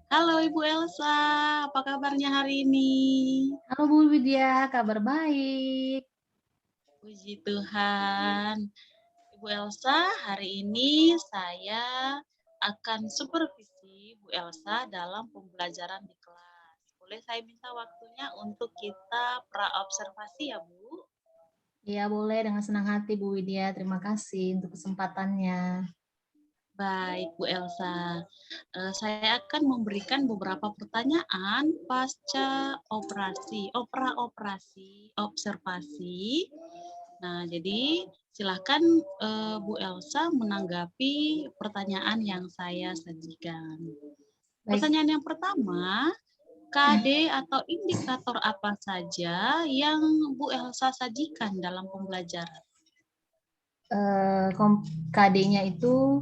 Halo Ibu Elsa, apa kabarnya hari ini? Halo Bu Widya, kabar baik. Puji Tuhan. Ibu Elsa, hari ini saya akan supervisi Bu Elsa dalam pembelajaran di kelas. Boleh saya minta waktunya untuk kita praobservasi ya Bu? Iya boleh dengan senang hati Bu Widya, terima kasih untuk kesempatannya. Baik Bu Elsa, saya akan memberikan beberapa pertanyaan pasca operasi observasi. Nah, jadi silakan Bu Elsa menanggapi pertanyaan yang saya sajikan. Baik, Pertanyaan yang pertama, KD atau indikator apa saja yang Bu Elsa sajikan dalam pembelajaran? KD-nya itu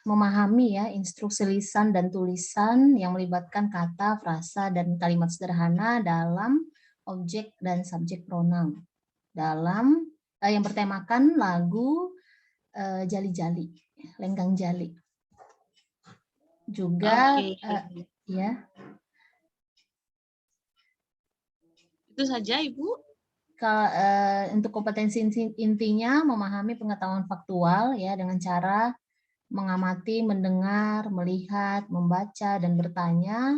memahami ya instruksi lisan dan tulisan yang melibatkan kata, frasa, dan kalimat sederhana dalam objek dan subjek pronoun. Dalam yang bertemakan lagu Jali-Jali, Lenggang Jali. Juga Oke, ya. itu saja Ibu. Untuk kompetensi intinya memahami pengetahuan faktual ya dengan cara mengamati, mendengar, melihat, membaca dan bertanya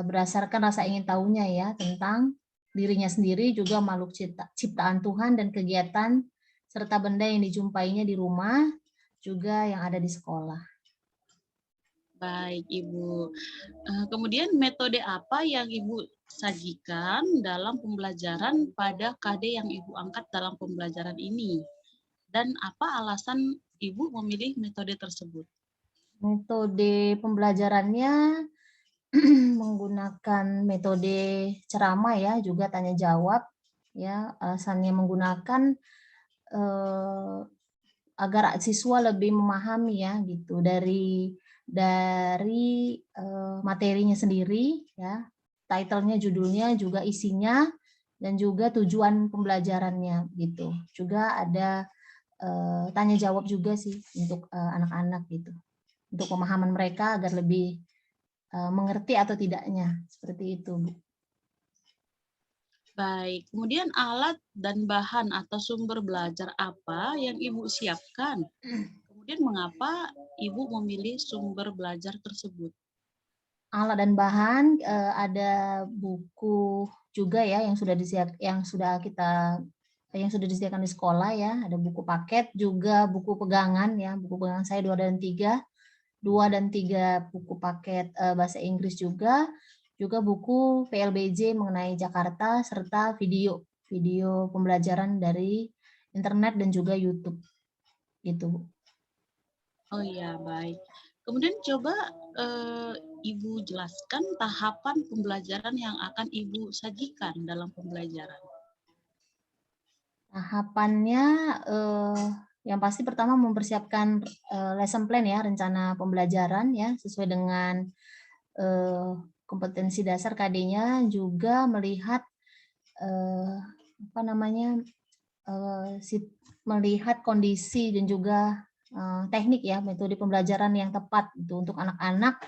berdasarkan rasa ingin tahunya ya tentang dirinya sendiri, juga makhluk ciptaan Tuhan dan kegiatan serta benda yang dijumpainya di rumah juga yang ada di sekolah. Baik, Ibu. Kemudian metode apa yang Ibu sajikan dalam pembelajaran pada KD yang Ibu angkat dalam pembelajaran ini? Dan apa alasan Ibu memilih metode tersebut? Metode pembelajarannya menggunakan metode ceramah ya, juga tanya jawab ya. Alasannya menggunakan agar siswa lebih memahami ya gitu dari materinya sendiri ya, title-nya, judulnya, juga isinya, dan juga tujuan pembelajarannya gitu. Juga ada tanya jawab juga sih untuk anak-anak gitu, untuk pemahaman mereka agar lebih mengerti atau tidaknya, seperti itu Bu. Baik, kemudian alat dan bahan atau sumber belajar apa yang Ibu siapkan? Kemudian mengapa Ibu memilih sumber belajar tersebut? Alat dan bahan ada buku juga ya yang sudah disediakan di sekolah ya, ada buku paket, juga buku pegangan ya, buku pegangan saya 2 dan 3 buku paket bahasa Inggris juga buku PLBJ mengenai Jakarta, serta video pembelajaran dari internet dan juga YouTube gitu. Oh iya, baik. Kemudian coba Ibu jelaskan tahapan pembelajaran yang akan Ibu sajikan dalam pembelajaran. Tahapannya yang pasti pertama mempersiapkan lesson plan ya, rencana pembelajaran ya sesuai dengan kompetensi dasar KD-nya, juga melihat apa namanya melihat kondisi dan juga teknik ya, metode pembelajaran yang tepat itu untuk anak-anak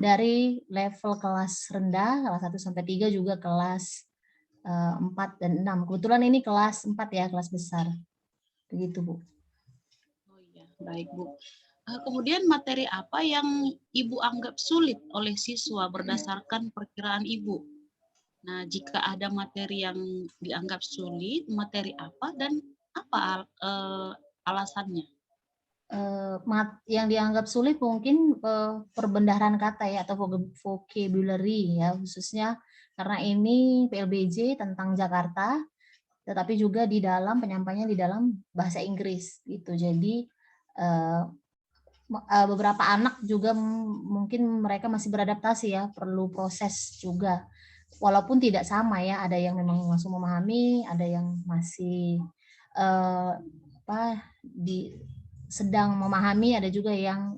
dari level kelas rendah, kelas 1 sampai 3, juga kelas 4 dan 6. Kebetulan ini kelas 4 ya, kelas besar. Begitu, Bu. Oh iya, baik Bu. Kemudian materi apa yang Ibu anggap sulit oleh siswa berdasarkan perkiraan Ibu? Nah, jika ada materi yang dianggap sulit, materi apa dan apa alasannya? Yang dianggap sulit mungkin perbendaharaan kata ya, atau vocabulary ya, khususnya karena ini PLBJ tentang Jakarta, tetapi juga di dalam penyampaiannya di dalam bahasa Inggris gitu. Jadi beberapa anak juga mungkin mereka masih beradaptasi ya, perlu proses juga. Walaupun tidak sama ya, ada yang memang langsung memahami, ada yang masih sedang memahami, ada juga yang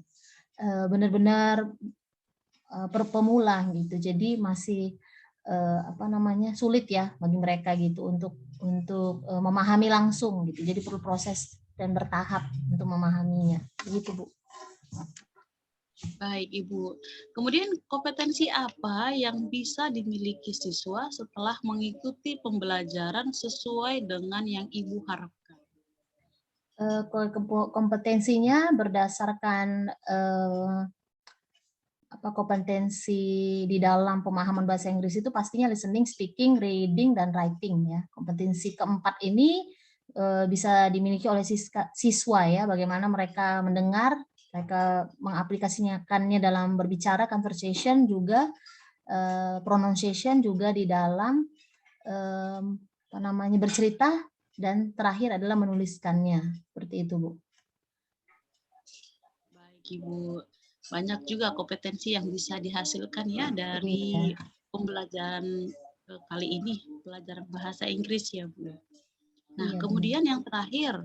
benar-benar pemula gitu. Jadi masih sulit ya bagi mereka gitu untuk memahami langsung gitu. Jadi perlu proses dan bertahap untuk memahaminya. Begitu, Bu. Baik, Ibu. Kemudian kompetensi apa yang bisa dimiliki siswa setelah mengikuti pembelajaran sesuai dengan yang Ibu harapkan? Kompetensinya berdasarkan kompetensi di dalam pemahaman bahasa Inggris itu pastinya listening, speaking, reading, dan writing ya. Kompetensi keempat ini bisa dimiliki oleh siswa ya, bagaimana mereka mendengar, mereka mengaplikasikannya dalam berbicara, conversation juga, pronunciation juga di dalam bercerita, dan terakhir adalah menuliskannya. Seperti itu, Bu. Baik, Ibu. Banyak juga kompetensi yang bisa dihasilkan ya dari Iya. pembelajaran kali ini, pelajaran bahasa Inggris ya, Bu. Nah, Iya, benar. kemudian yang terakhir,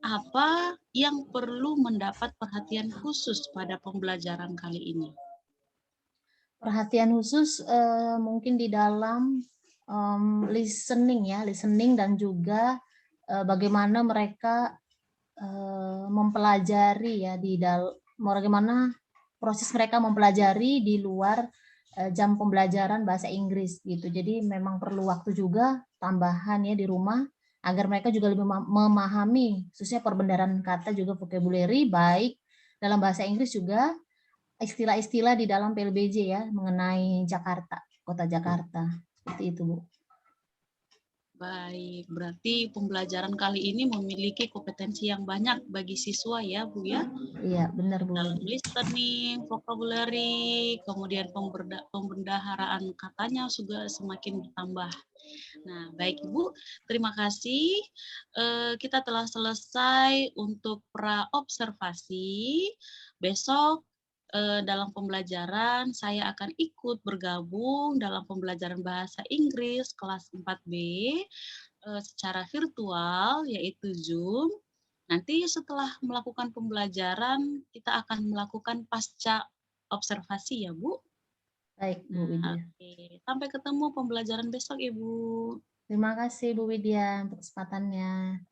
apa yang perlu mendapat perhatian khusus pada pembelajaran kali ini? Perhatian khusus mungkin di dalam listening ya, listening dan juga bagaimana mereka mempelajari ya bagaimana proses mereka mempelajari di luar jam pembelajaran bahasa Inggris gitu. Jadi memang perlu waktu juga tambahan ya di rumah agar mereka juga lebih memahami khususnya perbendaharaan kata juga vocabulary baik dalam bahasa Inggris juga istilah-istilah di dalam PLBJ ya mengenai Jakarta, Kota Jakarta. Seperti itu, Bu. Baik, berarti pembelajaran kali ini memiliki kompetensi yang banyak bagi siswa ya, Bu ya. Iya, benar, Bu. Dalam listening, vocabulary, kemudian pembendaharaan katanya juga semakin bertambah. Nah, baik Ibu, terima kasih. Kita telah selesai untuk pra-observasi. Besok dalam pembelajaran saya akan ikut bergabung dalam pembelajaran bahasa Inggris kelas 4B secara virtual yaitu Zoom. Nanti setelah melakukan pembelajaran kita akan melakukan pasca observasi ya, Bu. Baik, Bu Nah, Widya. oke. Sampai ketemu pembelajaran besok, Ibu. Terima kasih Bu Widya untuk kesempatannya.